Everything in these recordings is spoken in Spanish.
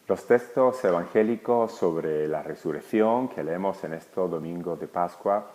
Los textos evangélicos sobre la resurrección que leemos en estos domingos de Pascua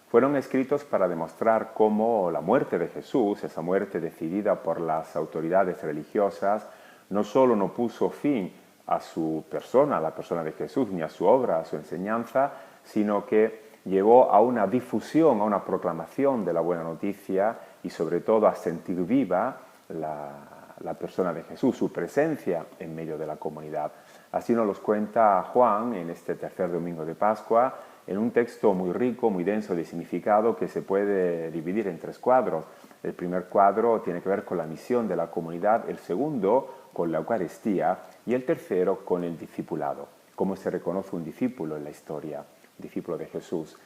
fueron escritos para demostrar cómo la muerte de Jesús, esa muerte decidida por las autoridades religiosas, no solo no puso fin a su persona, a la persona de Jesús, ni a su obra, a su enseñanza, sino que llevó a una difusión, a una proclamación de la buena noticia y sobre todo a sentir viva la persona de Jesús, su presencia en medio de la comunidad. Así nos los cuenta Juan en este tercer domingo de Pascua, en un texto muy rico, muy denso de significado que se puede dividir en tres cuadros. El primer cuadro tiene que ver con la misión de la comunidad, el segundo con la Eucaristía y el tercero con el discipulado, cómo se reconoce un discípulo en la historia, un discípulo de Jesús.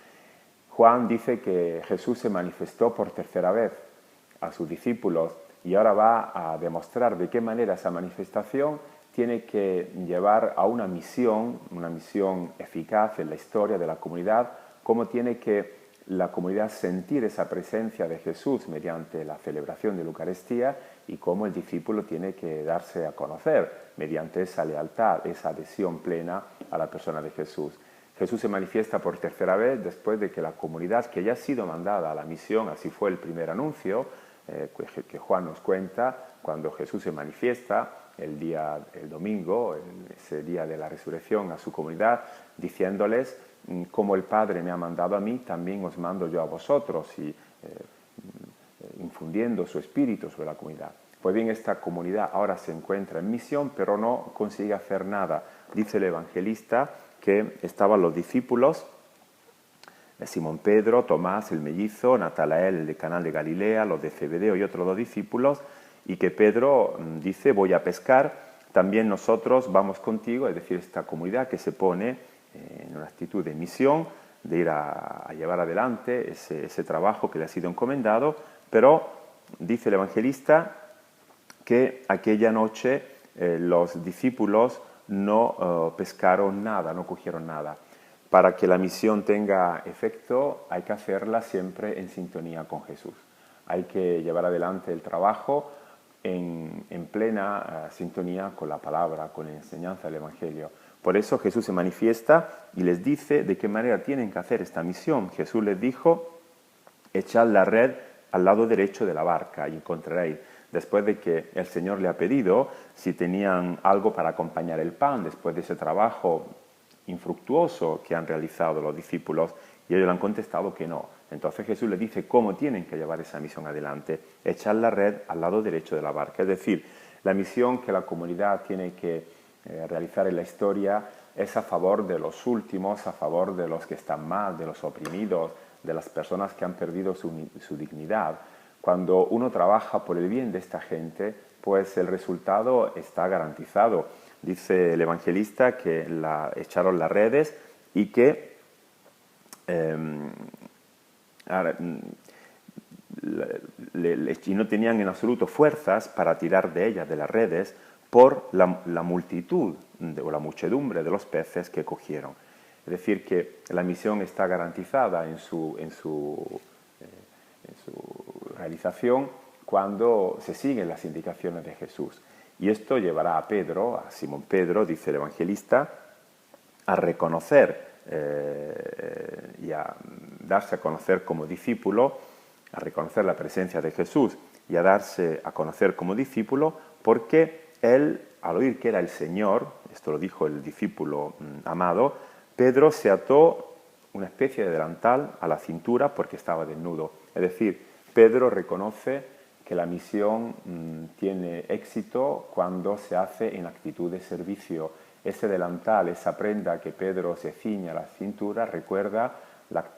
Juan dice que Jesús se manifestó por tercera vez a sus discípulos y ahora va a demostrar de qué manera esa manifestación tiene que llevar a una misión eficaz en la historia de la comunidad, cómo tiene que la comunidad sentir esa presencia de Jesús mediante la celebración de la Eucaristía y cómo el discípulo tiene que darse a conocer mediante esa lealtad, esa adhesión plena a la persona de Jesús. Jesús se manifiesta por tercera vez después de que la comunidad que ya ha sido mandada a la misión, así fue el primer anuncio que Juan nos cuenta, cuando Jesús se manifiesta el domingo, ese día de la resurrección, a su comunidad, diciéndoles, como el Padre me ha mandado a mí, también os mando yo a vosotros, y infundiendo su espíritu sobre la comunidad. Pues bien, esta comunidad ahora se encuentra en misión, pero no consigue hacer nada. Dice el evangelista que estaban los discípulos, Simón Pedro, Tomás, el mellizo, Natanael, el de Caná de Galilea, los de Zebedeo y otros dos discípulos, y que Pedro dice, voy a pescar, también nosotros vamos contigo, es decir, esta comunidad que se pone en una actitud de misión, de ir a llevar adelante ese trabajo que le ha sido encomendado, pero dice el evangelista que aquella noche los discípulos no pescaron nada, no cogieron nada. Para que la misión tenga efecto hay que hacerla siempre en sintonía con Jesús. Hay que llevar adelante el trabajo en plena sintonía con la palabra, con la enseñanza del Evangelio. Por eso Jesús se manifiesta y les dice de qué manera tienen que hacer esta misión. Jesús les dijo, echad la red al lado derecho de la barca y encontraréis. Después de que el Señor le ha pedido si tenían algo para acompañar el pan, después de ese trabajo infructuoso que han realizado los discípulos, y ellos le han contestado que no. Entonces Jesús les dice cómo tienen que llevar esa misión adelante, echar la red al lado derecho de la barca. Es decir, la misión que la comunidad tiene que realizar en la historia es a favor de los últimos, a favor de los que están mal, de los oprimidos, de las personas que han perdido su dignidad. Cuando uno trabaja por el bien de esta gente, pues el resultado está garantizado. Dice el evangelista que echaron las redes y que y no tenían en absoluto fuerzas para tirar de ellas, de las redes, por la multitud o la muchedumbre de los peces que cogieron. Es decir, que la misión está garantizada en su realización cuando se siguen las indicaciones de Jesús. Y esto llevará a Pedro, a Simón Pedro, dice el evangelista, a reconocer y a darse a conocer como discípulo, a reconocer la presencia de Jesús y a darse a conocer como discípulo, porque él, al oír que era el Señor, esto lo dijo el discípulo amado, Pedro se ató una especie de delantal a la cintura porque estaba desnudo. Es decir, Pedro reconoce que la misión tiene éxito cuando se hace en actitud de servicio. Ese delantal, esa prenda que Pedro se ciña a la cintura, recuerda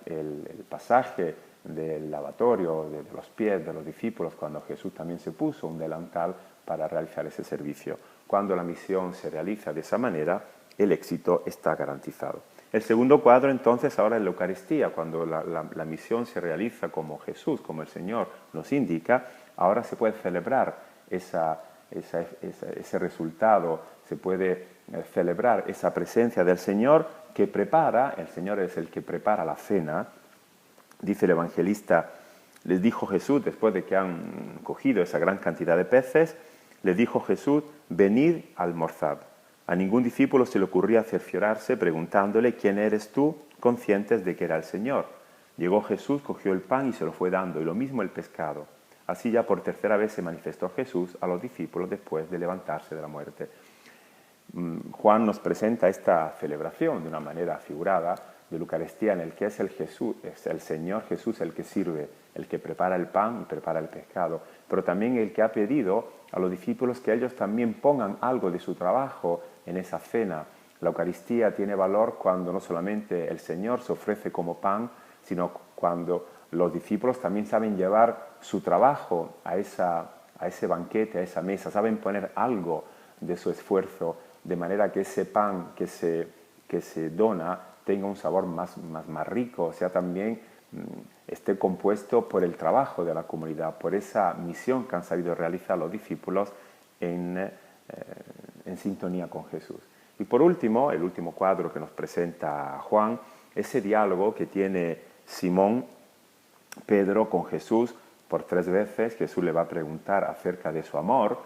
el pasaje del lavatorio de los pies de los discípulos, cuando Jesús también se puso un delantal para realizar ese servicio. Cuando la misión se realiza de esa manera, el éxito está garantizado. El segundo cuadro, entonces, ahora es la Eucaristía. Cuando la misión se realiza como Jesús, como el Señor nos indica, ahora se puede celebrar ese resultado, se puede celebrar esa presencia del Señor que prepara, el Señor es el que prepara la cena. Dice el evangelista, les dijo Jesús, después de que han cogido esa gran cantidad de peces, les dijo Jesús, venid a almorzar. A ningún discípulo se le ocurría cerciorarse preguntándole ¿quién eres tú?, conscientes de que era el Señor. Llegó Jesús, cogió el pan y se lo fue dando, y lo mismo el pescado. Así ya por tercera vez se manifestó Jesús a los discípulos después de levantarse de la muerte. Juan nos presenta esta celebración de una manera figurada de la Eucaristía, en el que es el Señor Jesús el que sirve, el que prepara el pan y prepara el pescado, pero también el que ha pedido a los discípulos que ellos también pongan algo de su trabajo en esa cena. La Eucaristía tiene valor cuando no solamente el Señor se ofrece como pan, sino cuando los discípulos también saben llevar su trabajo a ese banquete, a esa mesa, saben poner algo de su esfuerzo, de manera que ese pan que se dona tenga un sabor más rico, o sea, también esté compuesto por el trabajo de la comunidad, por esa misión que han sabido realizar los discípulos en sintonía con Jesús. Y por último, el último cuadro que nos presenta Juan, ese diálogo que tiene Simón Pedro con Jesús. Por 3 veces Jesús le va a preguntar acerca de su amor.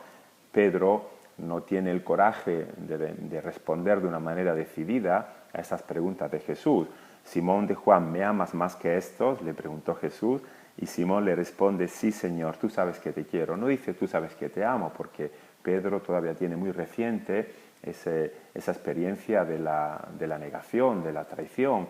Pedro no tiene el coraje de responder de una manera decidida a esas preguntas de Jesús. Simón de Juan, ¿me amas más que estos?, le preguntó Jesús, y Simón le responde, sí, Señor, tú sabes que te quiero. No dice tú sabes que te amo, porque Pedro todavía tiene muy reciente esa experiencia de la negación, de la traición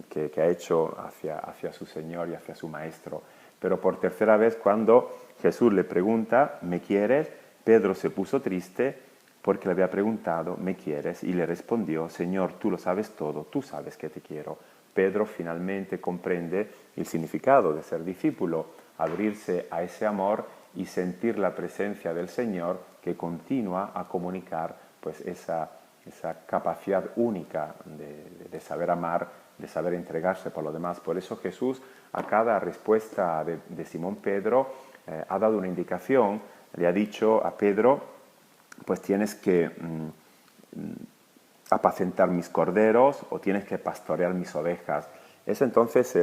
que ha hecho hacia su Señor y hacia su Maestro. Pero por tercera vez, cuando Jesús le pregunta, ¿me quieres?, Pedro se puso triste porque le había preguntado, ¿me quieres? Y le respondió, Señor, tú lo sabes todo, tú sabes que te quiero. Pedro finalmente comprende el significado de ser discípulo, abrirse a ese amor y sentir la presencia del Señor que continúa a comunicar pues esa capacidad única de saber amar, de saber entregarse por lo demás. Por eso Jesús a cada respuesta de Simón Pedro ha dado una indicación. Le ha dicho a Pedro, pues tienes que apacentar mis corderos o tienes que pastorear mis ovejas. Es entonces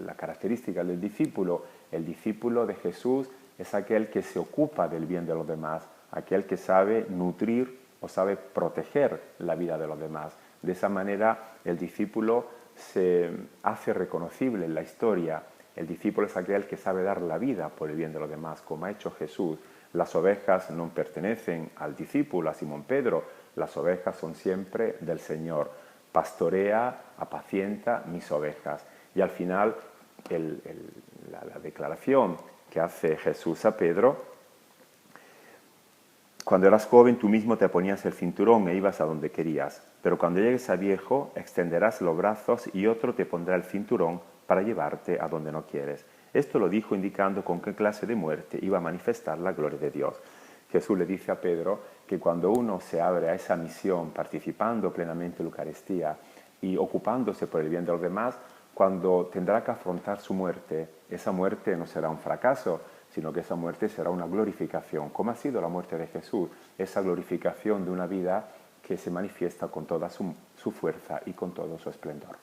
la característica del discípulo. El discípulo de Jesús es aquel que se ocupa del bien de los demás, aquel que sabe nutrir o sabe proteger la vida de los demás. De esa manera el discípulo se hace reconocible en la historia. El discípulo es aquel que sabe dar la vida por el bien de los demás, como ha hecho Jesús. Las ovejas no pertenecen al discípulo, a Simón Pedro, las ovejas son siempre del Señor. Pastorea, apacienta mis ovejas. Y al final la declaración que hace Jesús a Pedro, cuando eras joven tú mismo te ponías el cinturón e ibas a donde querías, pero cuando llegues a viejo extenderás los brazos y otro te pondrá el cinturón para llevarte a donde no quieres. Esto lo dijo indicando con qué clase de muerte iba a manifestar la gloria de Dios. Jesús le dice a Pedro que cuando uno se abre a esa misión, participando plenamente en la Eucaristía y ocupándose por el bien de los demás, cuando tendrá que afrontar su muerte, esa muerte no será un fracaso, sino que esa muerte será una glorificación, como ha sido la muerte de Jesús, esa glorificación de una vida que se manifiesta con toda su fuerza y con todo su esplendor.